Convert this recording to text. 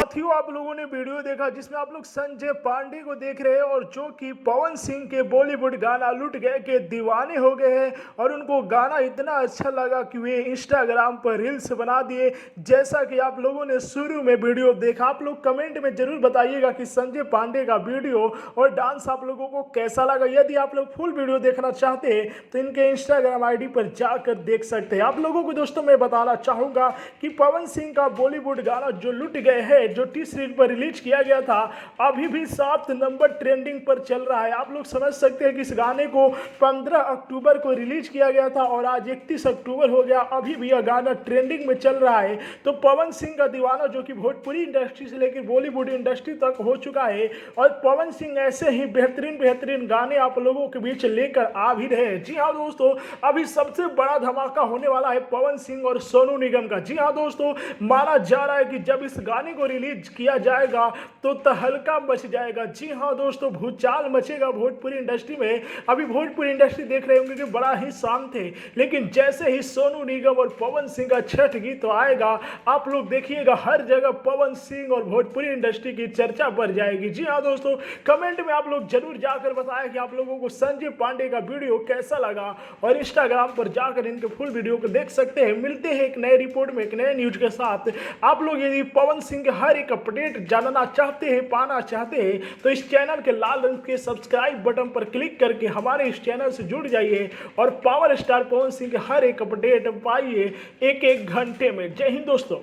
साथियों, आप लोगों ने वीडियो देखा जिसमें आप लोग संजय पांडे को देख रहे हैं और जो कि पवन सिंह के बॉलीवुड गाना लुट गए के दीवाने हो गए हैं और उनको गाना इतना अच्छा लगा कि वे इंस्टाग्राम पर रील्स बना दिए। जैसा कि आप लोगों ने शुरू में वीडियो देखा, आप लोग कमेंट में जरूर बताइएगा कि संजय पांडे का वीडियो और डांस आप लोगों को कैसा लगा। यदि आप लोग फुल वीडियो देखना चाहते हैं तो इनके इंस्टाग्राम आईडी पर जाकर देख सकते हैं। आप लोगों को दोस्तों मैं बताना चाहूंगा कि पवन सिंह का बॉलीवुड गाना जो लुट गए हैं, जो टी सीरीज पर रिलीज किया गया था, अभी भी 7 नंबर ट्रेंडिंग पर चल रहा है। आप लोग समझ सकते हैं कि इस गाने को 15 अक्टूबर को रिलीज किया गया था और आज 31 अक्टूबर हो गया, अभी भी यह गाना ट्रेंडिंग में चल रहा है। तो पवन सिंह का दीवाना जो कि भोजपुरी इंडस्ट्री से लेकर बॉलीवुड इंडस्ट्री तक हो चुका है और पवन सिंह ऐसे ही बेहतरीन बेहतरीन गाने आप लोगों के बीच लेकर आ भी रहे हैं। जी हाँ दोस्तों, अभी सबसे बड़ा धमाका होने वाला है पवन सिंह और सोनू निगम का। जी हाँ दोस्तों, माना जा रहा है कि जब इस गाने को रिलीज किया जाएगा तो तहलका मच जाएगा। जी हाँ दोस्तों, भूचाल मचेगा भोजपुरी इंडस्ट्री में। अभी भोजपुरी इंडस्ट्री देख रहे होंगे कि बड़ा ही शांत थे, लेकिन जैसे ही सोनू निगम और पवन सिंह का छठ गीत तो आएगा, आप लोग देखिएगा हर जगह पवन सिंह और भोजपुरी इंडस्ट्री की चर्चा बढ़ जाएगी। जी हाँ दोस्तों, कमेंट में आप लोग जरूर जाकर बताएं कि आप लोगों को संजय पांडे का वीडियो कैसा लगा और इंस्टाग्राम पर जाकर इनके फुल वीडियो को देख सकते हैं। मिलते हैं एक नए रिपोर्ट में एक नए न्यूज के साथ। आप लोग यदि पवन सिंह के हर एक अपडेट जानना चाहते हैं, पाना चाहते हैं, तो इस चैनल के लाल रंग के सब्सक्राइब बटन पर क्लिक करके हमारे इस चैनल से जुड़ जाइए और पावर स्टार पवन सिंह के हर एक अपडेट पाइए एक एक घंटे में। जय हिंद दोस्तों।